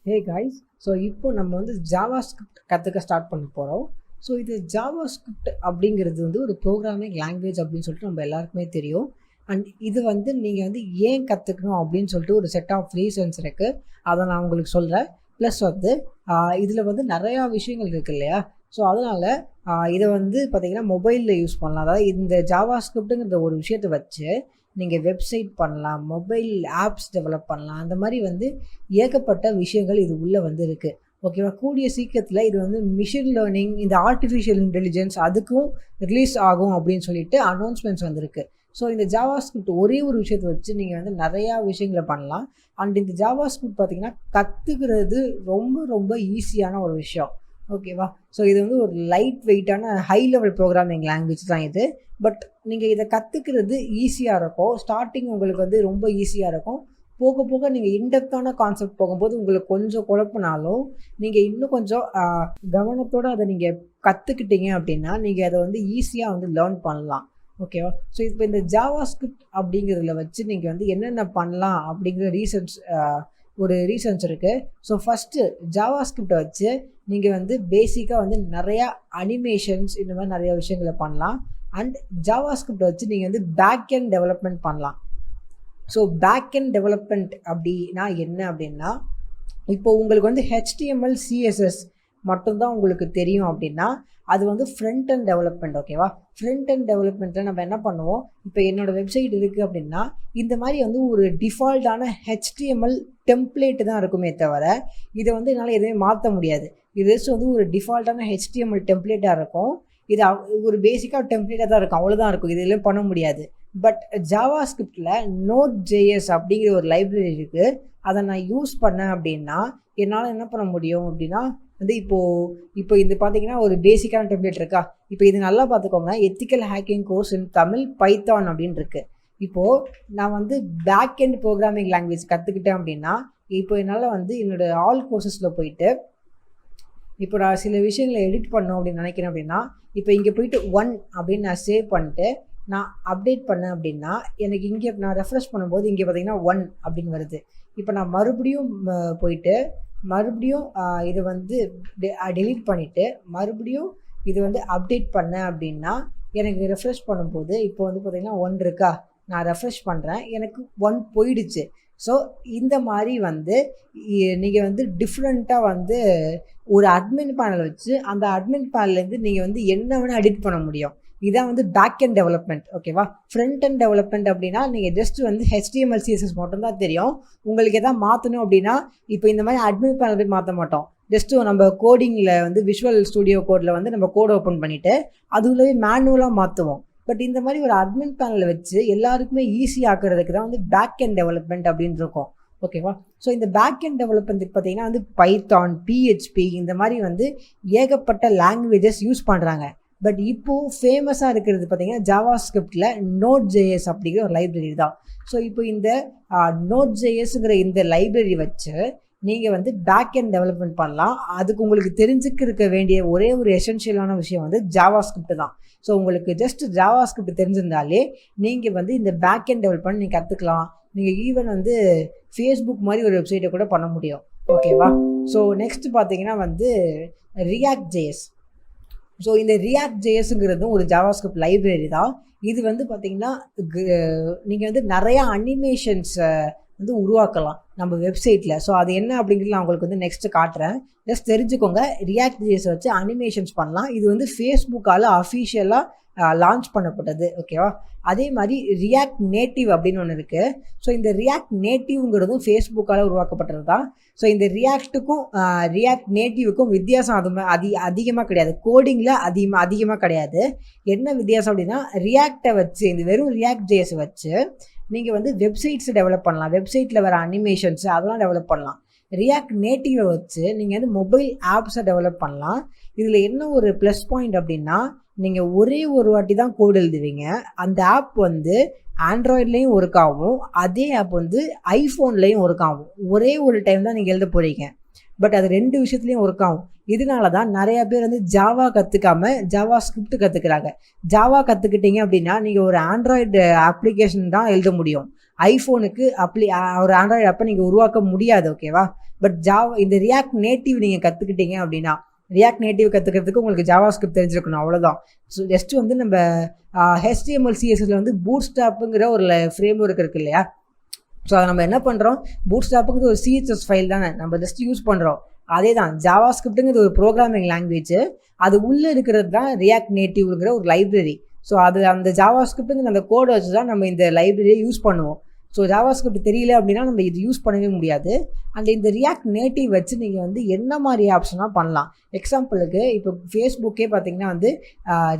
Hey guys, so இப்போ நம்ம வந்து ஜாவாஸ்கிரிப்ட் கற்றுக்க ஸ்டார்ட் பண்ண போகிறோம். ஸோ இது ஜாவாஸ்கிரிப்ட் அப்படிங்கிறது வந்து ஒரு ப்ரோக்ராமிங் லாங்குவேஜ் அப்படின்னு சொல்லிட்டு நம்ம எல்லாருக்குமே தெரியும். அண்ட் இது வந்து நீங்கள் வந்து ஏன் கற்றுக்கணும் அப்படின்னு சொல்லிட்டு ஒரு செட் ஆஃப் ரீசன்ஸ் இருக்குது. அதை நான் உங்களுக்கு சொல்கிறேன். ப்ளஸ் வந்து இதில் வந்து நிறையா விஷயங்கள் இருக்குது இல்லையா? ஸோ அதனால் இதை வந்து பார்த்திங்கன்னா மொபைலில் யூஸ் பண்ணலாம். அதாவது இந்த ஜாவாஸ்கிரிப்ட்டுங்கிற ஒரு விஷயத்தை வச்சு நீங்கள் வெப்சைட் பண்ணலாம், மொபைல் ஆப்ஸ் டெவலப் பண்ணலாம். அந்த மாதிரி வந்து ஏகப்பட்ட விஷயங்கள் இது உள்ளே வந்து இருக்குது. ஓகேவா? கூடிய சீக்கிரத்தில் இது வந்து மிஷின் லேர்னிங், இந்த ஆர்டிஃபிஷியல் இன்டெலிஜென்ஸ் அதுக்கும் ரிலீஸ் ஆகும் அப்படின்னு சொல்லிட்டு அனௌன்ஸ்மெண்ட்ஸ் வந்திருக்கு. ஸோ இந்த ஜாவாஸ்கிரிப்ட் ஒரே ஒரு விஷயத்தை வச்சு நீங்கள் வந்து நிறையா விஷயங்களை பண்ணலாம். அண்ட் இந்த ஜாவாஸ்கிரிப்ட் பார்த்திங்கன்னா கற்றுக்கிறது ரொம்ப ரொம்ப ஈஸியான ஒரு விஷயம். ஓகேவா? ஸோ இது வந்து ஒரு லைட் வெயிட்டான ஹை லெவல் ப்ரோக்ராமிங் லாங்குவேஜ் தான் இது. பட் நீங்கள் இதை கற்றுக்கிறது ஈஸியாக இருக்கும். ஸ்டார்டிங் உங்களுக்கு வந்து ரொம்ப ஈஸியாக இருக்கும். போக போக நீங்கள் இன்டெப்த்தான கான்செப்ட் போகும்போது உங்களுக்கு கொஞ்சம் குழப்பினாலும் நீங்கள் இன்னும் கொஞ்சம் கவனத்தோடு அதை நீங்கள் கற்றுக்கிட்டீங்க அப்படின்னா நீங்கள் அதை வந்து ஈஸியாக வந்து லேர்ன் பண்ணலாம். ஓகேவா? ஸோ இப்போ இந்த ஜாவாஸ்கிரிப்ட் அப்படிங்கிறதுல வச்சு நீங்கள் வந்து என்னென்ன பண்ணலாம் அப்படிங்கிற ரீசன்ஸ் இருக்குது. ஸோ ஃபஸ்ட்டு ஜாவாஸ்கிரிப்டை வச்சு நீங்கள் வந்து பேசிக்காக வந்து நிறையா அனிமேஷன்ஸ் இந்த மாதிரி நிறையா விஷயங்களை பண்ணலாம். அண்ட் ஜாவாஸ்கிரிப்டை வச்சு நீங்கள் வந்து பேக் எண்ட் டெவலப்மெண்ட் பண்ணலாம். ஸோ பேக் எண்ட் டெவலப்மெண்ட் அப்படின்னா என்ன அப்படின்னா, இப்போ உங்களுக்கு வந்து HTML CSS மட்டும்தான் உங்களுக்கு தெரியும் அப்படின்னா அது வந்து ஃப்ரண்ட் அண்ட் டெவலப்மெண்ட். ஓகேவா? ஃப்ரண்ட் அண்ட் டெவலப்மெண்ட்டில் நம்ம என்ன பண்ணுவோம், இப்போ என்னோடய வெப்சைட் இருக்குது அப்படின்னா இந்த மாதிரி வந்து ஒரு டிஃபால்ட்டான HTML டெம்ப்ளேட்டு தான் இருக்குமே தவிர இதை வந்து என்னால் எதுவுமே மாற்ற முடியாது. இது வந்து ஒரு டிஃபால்ட்டான HTML டெம்ப்ளேட்டாக இருக்கும். இது ஒரு பேசிக்காக டெம்ப்ளேட்டாக தான் இருக்கும், அவ்வளோதான் இருக்கும். இது எல்லாம் பண்ண முடியாது. பட் ஜாவாஸ்கிரிப்டில் Node.js அப்படிங்கிற ஒரு லைப்ரரி இருக்குது. அதை நான் யூஸ் பண்ணேன் அப்படின்னா என்னால் என்ன பண்ண முடியும் அப்படின்னா வந்து இப்போ இது பார்த்தீங்கன்னா ஒரு பேசிக்கான டெம்ப்ளேட் இருக்கா. இப்போ இது நல்லா பார்த்துக்கோங்க, எத்திக்கல் ஹேக்கிங் கோர்ஸ் இன் தமிழ் பைத்தான் அப்படின்னு இருக்குது. இப்போது நான் வந்து பேக் எண்ட் ப்ரோக்ராமிங் லாங்குவேஜ் கற்றுக்கிட்டேன் அப்படின்னா இப்போ என்னால் வந்து என்னோடய ஆல் கோர்சஸில் போயிட்டு இப்போ நான் சில விஷயங்களை எடிட் பண்ணோம் அப்படின்னு நினைக்கிறேன் அப்படின்னா இப்போ இங்கே போயிட்டு 1 அப்படின்னு நான் சேவ் பண்ணிட்டு நான் அப்டேட் பண்ணேன் அப்படின்னா எனக்கு இங்கே நான் ரெஃப்ரெஷ் பண்ணும்போது இங்கே பார்த்தீங்கன்னா 1 அப்படின்னு வருது. இப்போ நான் மறுபடியும் போயிட்டு இதை வந்து டெலீட் பண்ணிவிட்டு மறுபடியும் இது வந்து அப்டேட் பண்ணேன் அப்படின்னா எனக்கு ரெஃப்ரெஷ் பண்ணும்போது இப்போ வந்து பார்த்திங்கன்னா 1 இருக்கா. நான் ரெஃப்ரெஷ் பண்ணுறேன், எனக்கு 1 போயிடுச்சு. ஸோ இந்த மாதிரி வந்து நீங்கள் வந்து டிஃப்ரெண்ட்டாக வந்து ஒரு அட்மின் பேனல் வச்சு அந்த அட்மின் பேனல்லேருந்து நீங்கள் வந்து என்ன வேணால் எடிட் பண்ண முடியும். இதான் வந்து பேக் எண்ட் டெவலப்மெண்ட். ஓகேவா? ஃப்ரண்ட் அண்ட் டெவலப்மெண்ட் அப்படின்னா நீங்கள் ஜஸ்ட் வந்து HTML CSS மட்டும்தான் தெரியும். உங்களுக்கு எதாவது மாற்றணும் அப்படின்னா இப்போ இந்த மாதிரி அட்மின் பேனல் போய் மாற்ற மாட்டோம். ஜஸ்ட்டு நம்ம கோடிங்கில் வந்து விஷுவல் ஸ்டுடியோ கோடில் வந்து நம்ம கோட் ஓப்பன் பண்ணிவிட்டு அதுக்குள்ளே மேனுவலாக மாற்றுவோம். பட் இந்த மாதிரி ஒரு அட்மின் பேனலை வச்சு எல்லாருக்குமே ஈஸி ஆக்குறதுக்கு தான் வந்து பேக் எண்ட் டெவலப்மெண்ட் அப்படின்னு இருக்கும். ஓகேவா? ஸோ இந்த பேக் எண்ட் டெவலப்மெண்ட்டுக்கு பார்த்தீங்கன்னா வந்து பைத்தான், PHP இந்த மாதிரி வந்து ஏகப்பட்ட லாங்குவேஜஸ் யூஸ் பண்ணுறாங்க. பட் இப்போது ஃபேமஸாக இருக்கிறது பார்த்திங்கன்னா ஜாவாஸ்கிரிப்டில் Node.js அப்படிங்கிற ஒரு லைப்ரரி தான். ஸோ இப்போ இந்த Node.jsங்கிற இந்த லைப்ரரி வச்சு நீங்கள் வந்து பேக் எண்ட் டெவலப்மெண்ட் பண்ணலாம். அதுக்கு உங்களுக்கு தெரிஞ்சுக்க வேண்டிய ஒரே ஒரு எசென்ஷியலான விஷயம் வந்து ஜாவாஸ்கிரிப்ட் தான். ஸோ உங்களுக்கு ஜஸ்ட் ஜாவாஸ்கிரிப்ட் தெரிஞ்சிருந்தாலே நீங்கள் வந்து இந்த பேக் எண்ட் டெவலப்மெண்ட் நீங்கள் கற்றுக்கலாம். நீங்கள் ஈவன் வந்து ஃபேஸ்புக் மாதிரி ஒரு வெப்சைட்டை கூட பண்ண முடியும். ஓகேவா? ஸோ நெக்ஸ்ட் பார்த்தீங்கன்னா வந்து React.js. ஸோ இந்த React.jsங்கிறதும் ஒரு ஜாவாஸ்கிரிப்ட் லைப்ரரி தான். இது வந்து பார்த்திங்கன்னா நீங்கள் வந்து நிறையா அனிமேஷன்ஸை வந்து உருவாக்கலாம் நம்ம வெப்சைட்டில். ஸோ அது என்ன அப்படிங்கிறது நான் உங்களுக்கு வந்து நெக்ஸ்ட்டு காட்டுறேன். ஜஸ்ட் தெரிஞ்சுக்கோங்க, React.js வச்சு அனிமேஷன்ஸ் பண்ணலாம். இது வந்து ஃபேஸ்புக்கால் அஃபிஷியலாக லான்ச் பண்ணப்பட்டது. ஓகேவா? அதே மாதிரி React Native அப்படின்னு ஒன்று இருக்குது. ஸோ இந்த React Nativeங்கிறதும் ஃபேஸ்புக்கால் உருவாக்கப்பட்டது தான். ஸோ இந்த ரியாக்ட்டுக்கும் React Nativeக்கும் வித்தியாசம் அதிகமாக கிடையாது. கோடிங்கில் அதிகமாக கிடையாது. என்ன வித்தியாசம் அப்படின்னா ரியாக்டை வச்சு இந்த வெறும் React.js வச்சு நீங்கள் வந்து வெப்சைட்ஸை டெவலப் பண்ணலாம். வெப்சைட்டில் வர அனிமேஷன்ஸு அதெல்லாம் டெவலப் பண்ணலாம். React Native வச்சு நீங்கள் வந்து மொபைல் ஆப்ஸை டெவலப் பண்ணலாம். இதில் என்ன ஒரு ப்ளஸ் பாயிண்ட் அப்படின்னா நீங்கள் ஒரே ஒரு வாட்டி தான் கோடு எழுதுவீங்க. அந்த ஆப் வந்து ஆண்ட்ராய்ட்லேயும் ஒர்க் ஆகும், அதே ஆப் வந்து ஐஃபோன்லேயும் ஒர்க் ஆகும். ஒரே ஒரு டைம் தான் நீங்கள் எழுத போகிறீங்க. பட் அது 2 விஷயத்துலையும் ஒர்க் ஆகும். இதனால தான் நிறையா பேர் வந்து ஜாவா கற்றுக்காம ஜாவாஸ்கிரிப்ட் கற்றுக்குறாங்க. ஜாவா கற்றுக்கிட்டீங்க அப்படின்னா நீங்கள் ஒரு ஆண்ட்ராய்டு அப்ளிகேஷன் தான் எழுத முடியும். ஐஃபோனுக்கு ஒரு ஆண்ட்ராய்டு ஆப்பை நீங்கள் உருவாக்க முடியாது. ஓகேவா? பட் இந்த ரியாக்ட் நேட்டிவ் நீங்கள் கற்றுக்கிட்டீங்க அப்படின்னா, ரியாக்ட் நேட்டிவ் கற்றுக்கிறதுக்கு உங்களுக்கு ஜாவாஸ்கிரிப்ட் தெரிஞ்சிருக்கணும், அவ்வளோதான். ஸோ ஜஸ்ட் வந்து நம்ம HTML CSSல வந்து பூட்ஸ்ட்ராப்புங்கிற ஒரு ஃப்ரேம் ஒர்க் இருக்குது இல்லையா? ஸோ அதை நம்ம என்ன பண்ணுறோம், பூட்ஸ்ட்ராப்புங்கிறது ஒரு CSS ஃபைல் தானே, நம்ம ஜஸ்ட் யூஸ் பண்ணுறோம். அதே தான் ஜாவாஸ்கிரிப்ட்டுங்கிறது ஒரு ப்ரோக்ராமிங் லாங்குவேஜ். அது உள்ளே இருக்கிறது தான் ரியாக்ட் நேட்டிவ்ங்கிற ஒரு லைப்ரரி. ஸோ அந்த ஜாவாஸ்கிரிப்ட்டுங்கிற அந்த கோடை வச்சு தான் நம்ம இந்த லைப்ரரியை யூஸ் பண்ணுவோம். ஸோ ஜாவாஸ்கிரிப்ட் தெரியல அப்படின்னா நம்ம இது யூஸ் பண்ணவே முடியாது. அண்ட் இந்த ரியாக்ட் நேட்டிவ் வச்சு நீங்கள் வந்து என்ன மாதிரி ஆப்ஷனாக பண்ணலாம். எக்ஸாம்பிளுக்கு இப்போ ஃபேஸ்புக்கே பார்த்தீங்கன்னா வந்து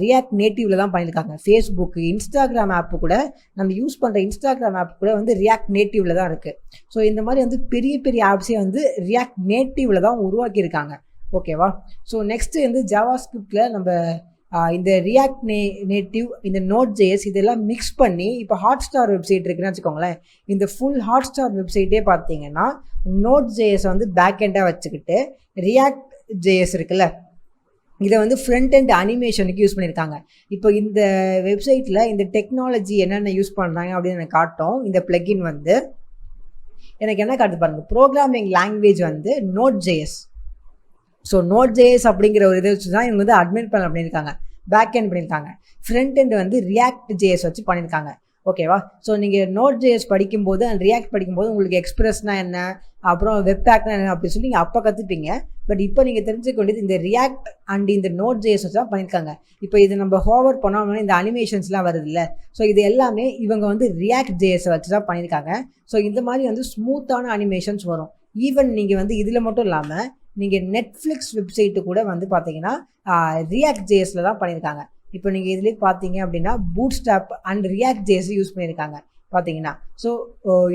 ரியாக்ட் நேட்டிவில் தான் பண்ணியிருக்காங்க. ஃபேஸ்புக்கு, இன்ஸ்டாகிராம் ஆப்பு கூட, நம்ம யூஸ் பண்ணுற இன்ஸ்டாகிராம் ஆப் கூட வந்து ரியாக்ட் நேட்டிவில் தான் இருக்குது. ஸோ இந்த மாதிரி வந்து பெரிய பெரிய ஆப்ஸே வந்து ரியாக்ட் நேட்டிவில் தான் உருவாக்கியிருக்காங்க. ஓகேவா? ஸோ நெக்ஸ்ட்டு வந்து ஜாவாஸ்கிரிப்டில் நம்ம இந்த ரியாக்ட் நேட்டிவ், இந்த Node.js இதெல்லாம் மிக்ஸ் பண்ணி இப்போ ஹாட்ஸ்டார் வெப்சைட் இருக்குன்னு வச்சுக்கோங்களேன். இந்த ஃபுல் ஹாட்ஸ்டார் வெப்சைட்டே பார்த்தீங்கன்னா Node.js வந்து பேக் எண்டாக வச்சுக்கிட்டு ரியாக்ட் JS இருக்குல்ல, இதை வந்து ஃப்ரண்ட் எண்ட் அனிமேஷனுக்கு யூஸ் பண்ணியிருக்காங்க. இப்போ இந்த வெப்சைட்டில் இந்த டெக்னாலஜி என்னென்ன யூஸ் பண்ணுறாங்க அப்படின்னு எனக்கு காட்டும். இந்த பிளகின் வந்து எனக்கு என்ன காட்டுது பாருங்கள், ப்ரோக்ராமிங் லாங்குவேஜ் வந்து Node.js. ஸோ Node.js அப்படிங்கிற ஒரு இதை வச்சு தான் இவங்க வந்து அட்மிட் பண்ண பண்ணியிருக்காங்க, பேக் எண்ட் பண்ணியிருக்காங்க. ஃப்ரண்ட் எண்ட் வந்து ரியாக்ட் JS வச்சு பண்ணியிருக்காங்க. ஓகேவா? ஸோ நீங்கள் Node.js படிக்கும்போது அண்ட் ரியாக்ட் படிக்கும்போது உங்களுக்கு எக்ஸ்பிரஸ்னால் என்ன, அப்புறம் வெப்பேக்னா என்ன அப்படின்னு சொல்லி நீங்கள் அப்போ கற்றுப்பீங்க. பட் இப்போ நீங்கள் தெரிஞ்சுக்க வேண்டியது இந்த ரியாக்ட் அண்ட் இந்த Node.js வச்சு தான் பண்ணியிருக்காங்க. இப்போ இது நம்ம ஹோவர் பண்ணோம்னா இந்த அனிமேஷன்ஸ்லாம் வருது இல்லை, ஸோ இது எல்லாமே இவங்க வந்து ரியாக்ட் JS வச்சு தான் பண்ணியிருக்காங்க. ஸோ இந்த மாதிரி வந்து ஸ்மூத்தான அனிமேஷன்ஸ் வரும். ஈவன் நீங்கள் வந்து இதில் மட்டும் இல்லாமல் நீங்கள் நெட்ஃப்ளிக்ஸ் வெப்சைட்டு கூட வந்து பார்த்தீங்கன்னா ரியாக்ட் JSல தான் பண்ணியிருக்காங்க. இப்போ நீங்கள் இதுலேயே பார்த்தீங்க அப்படின்னா bootstrap and react JS use பண்ணியிருக்காங்க பார்த்தீங்கன்னா. ஸோ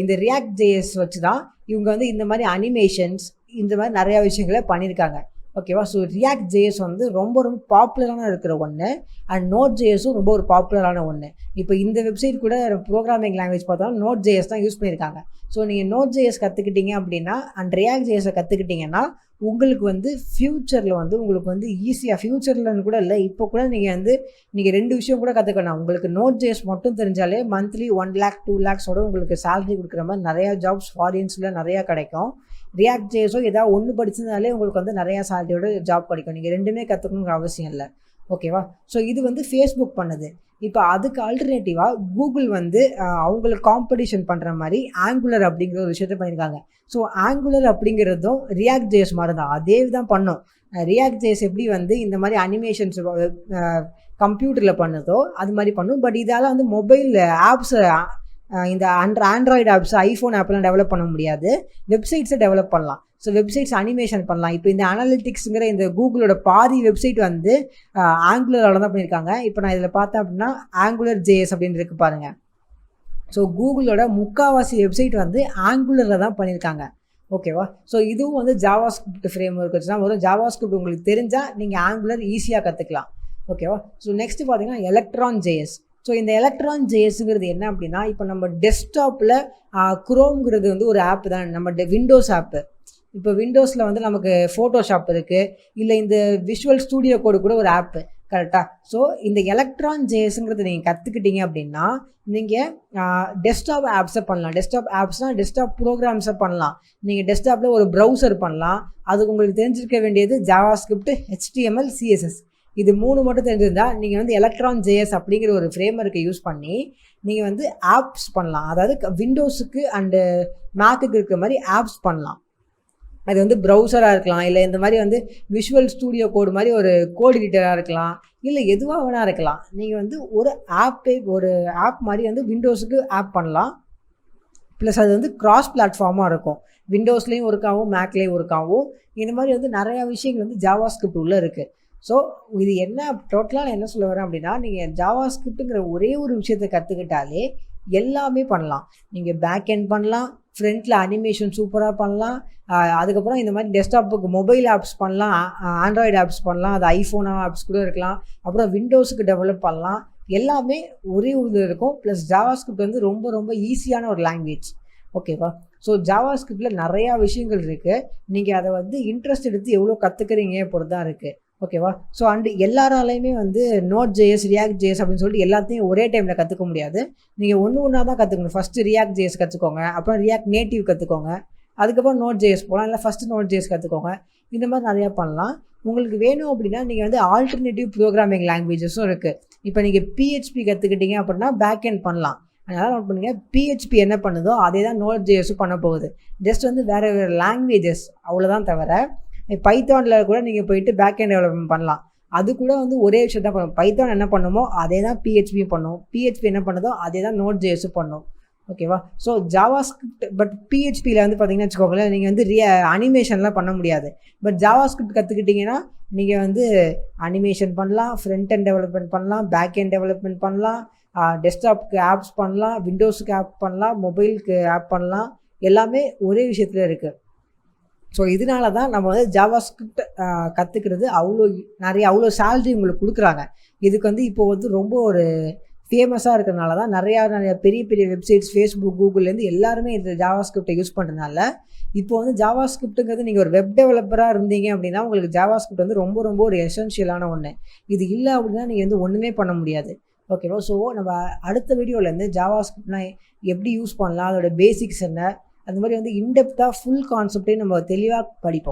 இந்த ரியாக்ட் JS வச்சு தான் இவங்க வந்து இந்த மாதிரி அனிமேஷன்ஸ், இந்த மாதிரி நிறையா விஷயங்களை பண்ணியிருக்காங்க. ஓகேவா? ஸோ ரியாக்ட் JS வந்து ரொம்ப ரொம்ப பாப்புலரான இருக்கிற ஒன்று, அண்ட் Node.jsம் ரொம்ப ஒரு பாப்புலரான ஒன்று. இப்போ இந்த வெப்சைட் கூட ப்ரோக்ராமிங் லாங்குவேஜ் பார்த்தோம்னா Node.js தான் யூஸ் பண்ணியிருக்காங்க. ஸோ நீங்கள் Node.js கற்றுக்கிட்டீங்க அப்படின்னா அண்ட் ரியாக்ட் JSஐ கற்றுக்கிட்டிங்கன்னா உங்களுக்கு வந்து ஃப்யூச்சரில் வந்து உங்களுக்கு வந்து ஈஸியாக, ஃப்யூச்சர்லன்னு கூட இல்லை, இப்போ கூட நீங்கள் 2 விஷயம் கூட கற்றுக்கணும். உங்களுக்கு Node.js மட்டும் தெரிஞ்சாலே மந்த்லி 1 lakh 2 lakhஸோட உங்களுக்கு சேலரி கொடுக்குற மாதிரி நிறையா ஜாப்ஸ் ஃபாரின்ஸில் நிறையா கிடைக்கும். ரியாக்ட் JSஓ ஏதாவது ஒன்று படிச்சிருந்தாலே உங்களுக்கு வந்து நிறையா சேலரியோட ஜாப் கிடைக்கும். நீங்கள் 2மே கற்றுக்கணுங்கிற அவசியம் இல்லை. ஓகேவா? ஸோ இது வந்து ஃபேஸ்புக் பண்ணுது. இப்போ அதுக்கு ஆல்டர்னேட்டிவாக கூகுள் வந்து அவங்களுக்கு காம்படிஷன் பண்ணுற மாதிரி ஆங்குலர் அப்படிங்கிற ஒரு விஷயத்த பண்ணியிருக்காங்க. ஸோ ஆங்குலர் அப்படிங்கிறதும் ரியாக்ட் JS மாதிரி தான், அதே தான் பண்ணும். ரியாக்ட் JS எப்படி வந்து இந்த மாதிரி அனிமேஷன்ஸ் கம்ப்யூட்டரில் பண்ணுதோ அது மாதிரி பண்ணும். பட் இதால் வந்து மொபைல் ஆப்ஸை, இந்த ஆண்ட்ராய்டு ஆப்ஸ், ஐஃபோன் ஆப்லாம் டெவலப் பண்ண முடியாது. வெப்சைட்ஸை டெவலப் பண்ணலாம். ஸோ வெப்சைட்ஸ் அனிமேஷன் பண்ணலாம். இப்போ இந்த அனாலிட்டிக்ஸுங்கிற இந்த கூகுளோட பாதி வெப்சைட் வந்து ஆங்குலரால் தான் பண்ணியிருக்காங்க. இப்போ நான் இதில் பார்த்தேன் அப்படின்னா ஆங்குலர் JS அப்படின்னு இருக்கு பாருங்கள். ஸோ கூகுளோட முக்கால்வாசி வெப்சைட் வந்து ஆங்குலரில் தான் பண்ணியிருக்காங்க. ஓகேவா? ஸோ இதுவும் வந்து ஜாவாஸ்கிரிப்ட் ஃப்ரேம் ஒர்க் வச்சு தான் வரும். ஜாவாஸ்கிரிப்ட் உங்களுக்கு தெரிஞ்சால் நீங்கள் ஆங்குலர் ஈஸியாக கற்றுக்கலாம். ஓகேவா? ஸோ நெக்ஸ்ட்டு பார்த்தீங்கன்னா எலக்ட்ரான் JS. ஸோ இந்த எலக்ட்ரான் JSங்கிறது என்ன அப்படின்னா, இப்போ நம்ம டெஸ்க்டாப்பில் குரோம்ங்கிறது வந்து ஒரு ஆப் தான், நம்ம விண்டோஸ் ஆப்பு. இப்போ விண்டோஸில் வந்து நமக்கு ஃபோட்டோஷாப் இருக்குது, இல்லை இந்த விஷுவல் ஸ்டூடியோ கோடு கூட ஒரு ஆப்பு, கரெக்டாக? ஸோ இந்த எலக்ட்ரான் JSங்கிறது நீங்கள் கற்றுக்கிட்டீங்க அப்படின்னா நீங்கள் டெஸ்க்டாப் ஆப்ஸை பண்ணலாம். டெஸ்க்டாப் ஆப்ஸ்னால் டெஸ்க்டாப் ப்ரோக்ராம்ஸை பண்ணலாம். நீங்கள் டெஸ்க்டாப்பில் ஒரு ப்ரௌசர் பண்ணலாம். அதுக்கு உங்களுக்கு தெரிஞ்சிருக்க வேண்டியது ஜாவாஸ்கிரிப்ட், HTML, CSS, இது 3 மட்டும் தெரிஞ்சிருந்தால் நீங்கள் வந்து எலக்ட்ரான் JS அப்படிங்கிற ஒரு ஃப்ரேம் ஒர்க்கை யூஸ் பண்ணி நீங்கள் வந்து ஆப்ஸ் பண்ணலாம். அதாவது விண்டோஸுக்கு அண்டு மேக்குக்கு இருக்கிற மாதிரி ஆப்ஸ் பண்ணலாம். அது வந்து ப்ரௌசராக இருக்கலாம், இல்லை இந்த மாதிரி வந்து விஷுவல் ஸ்டூடியோ கோடு மாதிரி ஒரு கோட் எடிட்டராக இருக்கலாம், இல்லை எதுவாக வேணா இருக்கலாம். நீங்கள் வந்து ஒரு ஆப் மாதிரி வந்து விண்டோஸுக்கு ஆப் பண்ணலாம். ப்ளஸ் அது வந்து கிராஸ் பிளாட்ஃபார்மாக இருக்கும். விண்டோஸ்லேயும் ஒர்க் ஆகும், மேக்லேயும் ஒர்க் ஆகும். இந்த மாதிரி வந்து நிறையா விஷயங்கள் வந்து ஜாவாஸ்கிரிப்ட் உள்ளே இருக்குது. ஸோ இது என்ன டோட்டலாக நான் என்ன சொல்ல வரேன் அப்படின்னா, நீங்கள் ஜாவாஸ்கிரிப்ட்டுங்கிற ஒரே ஒரு விஷயத்தை கற்றுக்கிட்டாலே எல்லாமே பண்ணலாம். நீங்கள் பேக் எண்ட் பண்ணலாம், ஃப்ரண்ட்டில் அனிமேஷன் சூப்பராக பண்ணலாம், அதுக்கப்புறம் இந்த மாதிரி டெஸ்க்டாப்புக்கு மொபைல் ஆப்ஸ் பண்ணலாம், ஆண்ட்ராய்டு ஆப்ஸ் பண்ணலாம், அது ஐஃபோன் ஆப்ஸ் கூட இருக்கலாம், அப்புறம் விண்டோஸுக்கு டெவலப் பண்ணலாம். எல்லாமே ஒரே ஒரு இருக்கும். ப்ளஸ் ஜாவாஸ்கிரிப்ட் வந்து ரொம்ப ரொம்ப ஈஸியான ஒரு லாங்குவேஜ். ஓகேவா? ஸோ ஜாவாஸ்கிரிப்டில் நிறையா விஷயங்கள் இருக்குது. நீங்கள் அதை வந்து இன்ட்ரெஸ்ட் எடுத்து எவ்வளோ கற்றுக்குறீங்க பொறுத்து தான் இருக்குது. ஓகேவா? ஸோ எல்லாராலையுமே வந்து நோட் ஜேஎஸ், ரியாக்ட் ஜேஎஸ் அப்படின்னு சொல்லிட்டு எல்லாத்தையும் ஒரே டைமில் கற்றுக்க முடியாது. நீங்கள் ஒன்றா தான் கற்றுக்கணும். ஃபஸ்ட்டு ரியாக்ட் ஜேஎஸ் கற்றுக்கோங்க, அப்புறம் ரியாக்ட் நேட்டிவ் கற்றுக்கோங்க, அதுக்கப்புறம் நோட் ஜேஎஸ் போகலாம், இல்லை ஃபஸ்ட்டு நோட் ஜேஎஸ் கற்றுக்கோங்க. இந்த மாதிரி நிறையா பண்ணலாம். உங்களுக்கு வேணும் அப்படின்னா நீங்கள் வந்து ஆல்டர்னேட்டிவ் ப்ரோக்ராமிங் லாங்குவேஜஸும் இருக்குது. இப்போ நீங்கள் பிஹெச்பி கற்றுக்கிட்டீங்க அப்படின்னா பேக் எண்ட் பண்ணலாம். அதனால் நோட் பண்ணுங்கள், பிஹெச்பி என்ன பண்ணுதோ அதே தான் நோட் ஜேஎஸும் பண்ண போகுது. ஜஸ்ட் வந்து வேறு வேறு லாங்குவேஜஸ் அவ்வளோதான் தவிர, பைத்தானில் கூட நீங்கள் போயிட்டு பேக் எண்ட் டெவலப்மெண்ட் பண்ணலாம். அது கூட வந்து ஒரே விஷயம் தான் பண்ணும். பைத்தான் என்ன பண்ணுமோ அதே தான் பிஹெச்பியும் பண்ணும், பிஹெச்பி என்ன பண்ணுதோ அதே தான் நோட் ஜேஎஸும் பண்ணும். ஓகேவா? ஸோ ஜாவாஸ்கிரிப்ட் பட் பிஹெச்பியில் வந்து பார்த்தீங்கன்னு வச்சுக்கோங்களேன், நீங்கள் வந்து அனிமேஷன்லாம் பண்ண முடியாது. பட் ஜாவாஸ்கிரிப்ட் கற்றுக்கிட்டிங்கன்னா நீங்கள் வந்து அனிமேஷன் பண்ணலாம், ஃப்ரண்ட் எண்ட் டெவலப்மெண்ட் பண்ணலாம், பேக் எண்ட் டெவலப்மெண்ட் பண்ணலாம், டெஸ்க்டாப்க்கு ஆப்ஸ் பண்ணலாம், விண்டோஸுக்கு ஆப் பண்ணலாம், மொபைலுக்கு ஆப் பண்ணலாம், எல்லாமே ஒரே விஷயத்தில் இருக்குது. ஸோ இதனால தான் நம்ம வந்து ஜாவாஸ்கிரிப்ட் கற்றுக்கிறது அவ்வளோ சேலரி உங்களுக்கு கொடுக்குறாங்க. இதுக்கு வந்து இப்போ வந்து ரொம்ப ஒரு ஃபேமஸாக இருக்கிறதுனால தான் நிறையா பெரிய பெரிய வெப்சைட்ஸ், ஃபேஸ்புக், கூகுள்லேருந்து எல்லாருமே இந்த ஜாவாஸ்கிரிப்டை யூஸ் பண்ணுறதுனால இப்போ வந்து ஜாவாஸ்கிரிப்ட்டுங்கிறது நீங்கள் ஒரு வெப் டெவலப்பராக இருந்தீங்க அப்படின்னா உங்களுக்கு ஜாவாஸ்கிரிப்ட் வந்து ரொம்ப ரொம்ப ஒரு எசென்ஷியலான ஒன்று. இது இல்லை அப்படின்னா நீங்கள் வந்து ஒன்றுமே பண்ண முடியாது. ஓகேவா? ஸோ நம்ம அடுத்த வீடியோவிலேருந்து ஜாவாஸ்கிரிப்ட்னா எப்படி யூஸ் பண்ணலாம், அதோட பேசிக்ஸ் என்ன, அந்த மாதிரி வந்து இன்டெப்த்தாக ஃபுல் கான்செப்டையும் நம்ம தெளிவாக படிப்போம்.